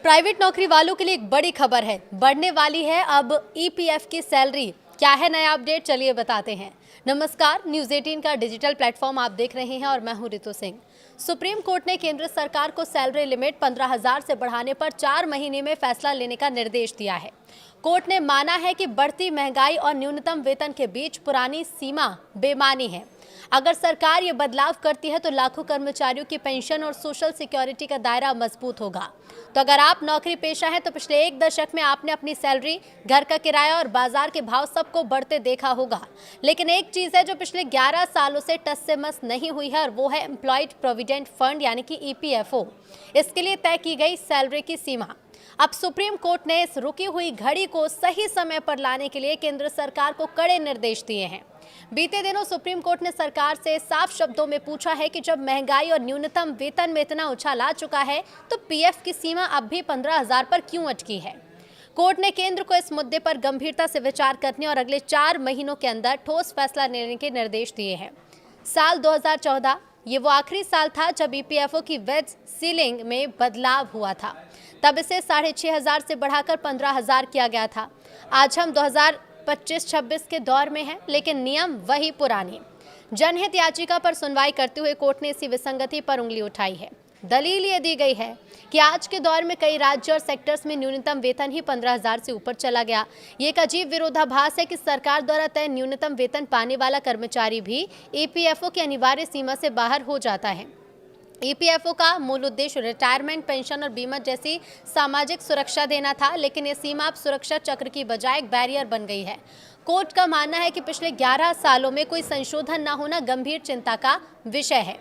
Private नौकरी वालों के लिए एक बड़ी खबर है। बढ़ने वाली है अब ईपीएफ की सैलरी। क्या है नया अपडेट, चलिए बताते हैं। नमस्कार, न्यूज़ 18 का डिजिटल प्लेटफॉर्म आप देख रहे हैं और मैं हूं रितु सिंह। सुप्रीम कोर्ट ने केंद्र सरकार को सैलरी लिमिट 15,000 से बढ़ाने पर 4 महीने में फैसला लेने का निर्देश दिया है। कोर्ट ने माना है कि बढ़ती महंगाई और न्यूनतम वेतन के बीच पुरानी सीमा बेमानी है। अगर सरकार ये बदलाव करती है तो लाखों कर्मचारियों की पेंशन और सोशल सिक्योरिटी का दायरा मजबूत होगा। तो अगर आप नौकरी पेशा हैं तो पिछले 1 दशक में आपने अपनी सैलरी, घर का किराया और बाजार के भाव सबको बढ़ते देखा होगा। लेकिन एक चीज़ है जो पिछले 11 सालों से टस से मस नहीं हुई है और वो है एम्प्लॉयड प्रोविडेंट फंड यानी कि ईपीएफओ। इसके लिए तय की गई सैलरी की सीमा। अब सुप्रीम कोर्ट ने इस रुकी हुई घड़ी को सही समय पर लाने के लिए केंद्र सरकार को कड़े निर्देश दिए हैं। बीते दिनों सुप्रीम कोर्ट ने सरकार से साफ शब्दों में पूछा है कि जब महंगाई और न्यूनतम वेतन में इतना उछाल आ चुका है तो पीएफ की सीमा अब भी 15,000 पर क्यों अटकी है। कोर्ट ने केंद्र को इस मुद्दे पर गंभीरता से विचार करने और अगले 4 महीनों के अंदर ठोस फैसला लेने के निर्देश दिए हैं। साल 2014 ये वो आखिरी साल था जब ईपीएफओ की वेज सीलिंग में बदलाव हुआ था। तब इसे 6,500 से बढ़ाकर 15,000 किया गया था। आज हम 2025-26 के दौर में हैं, लेकिन नियम वही पुराने। जनहित याचिका पर सुनवाई करते हुए कोर्ट ने इसी विसंगति पर उंगली उठाई है। दलील ये दी गई है कि आज के दौर में कई राज्य और सेक्टर्स में न्यूनतम वेतन ही 15,000 से ऊपर चला गया। ये एक अजीब विरोधाभास है कि सरकार द्वारा तय न्यूनतम वेतन पाने वाला कर्मचारी भी ईपीएफओ की अनिवार्य सीमा से बाहर हो जाता है। ईपीएफओ का मूल उद्देश्य रिटायरमेंट, पेंशन और बीमा जैसी सामाजिक सुरक्षा देना था, लेकिन ये सीमा अब सुरक्षा चक्र की बजाय एक बैरियर बन गई है। कोर्ट का मानना है कि पिछले 11 सालों में कोई संशोधन न होना गंभीर चिंता का विषय है।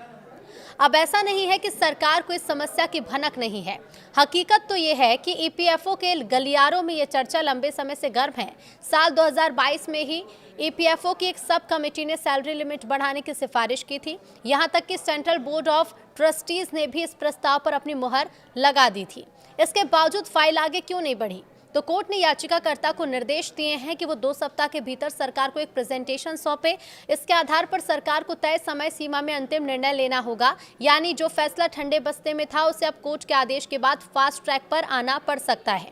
अब ऐसा नहीं है कि सरकार को इस समस्या की भनक नहीं है। हकीकत तो ये है कि ईपीएफओ के गलियारों में ये चर्चा लंबे समय से गर्म है। साल 2022 में ही ईपीएफओ की एक सब कमेटी ने सैलरी लिमिट बढ़ाने की सिफारिश की थी। यहाँ तक कि सेंट्रल बोर्ड ऑफ ट्रस्टीज ने भी इस प्रस्ताव पर अपनी मुहर लगा दी थी। इसके बावजूद फाइल आगे क्यों नहीं बढ़ी? तो कोर्ट ने याचिकाकर्ता को निर्देश दिए हैं कि वो 2 सप्ताह के भीतर सरकार को एक प्रेजेंटेशन सौंपे। इसके आधार पर सरकार को तय समय सीमा में अंतिम निर्णय लेना होगा। यानी जो फैसला ठंडे बस्ते में था उसे अब कोर्ट के आदेश के बाद फास्ट ट्रैक पर आना पड़ सकता है।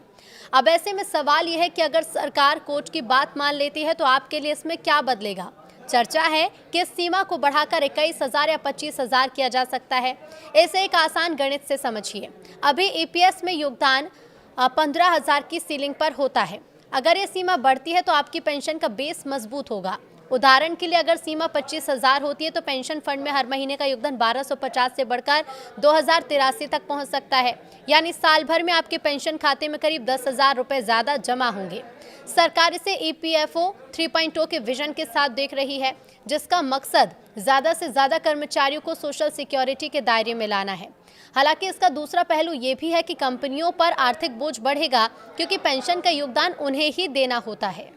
अब ऐसे में सवाल यह है कि अगर सरकार कोर्ट की बात मान लेती है तो आपके लिए इसमें क्या बदलेगा। चर्चा है कि इस सीमा को बढ़ाकर 21,000 या 25,000 किया जा सकता है। इसे एक आसान गणित से समझिए। अभी ईपीएस में योगदान 15,000 की सीलिंग पर होता है। अगर ये सीमा बढ़ती है तो आपकी पेंशन का बेस मजबूत होगा। उदाहरण के लिए अगर सीमा 25,000 होती है तो पेंशन फंड में हर महीने का योगदान 1,250 से बढ़कर 2,083 तक पहुंच सकता है। यानी साल भर में आपके पेंशन खाते में करीब 10,000 रुपये ज़्यादा जमा होंगे। सरकार इसे ईपीएफओ 3.0 के विजन के साथ देख रही है, जिसका मकसद ज़्यादा से ज़्यादा कर्मचारियों को सोशल सिक्योरिटी के दायरे में लाना है। हालांकि इसका दूसरा पहलू ये भी है कि कंपनियों पर आर्थिक बोझ बढ़ेगा, क्योंकि पेंशन का योगदान उन्हें ही देना होता है।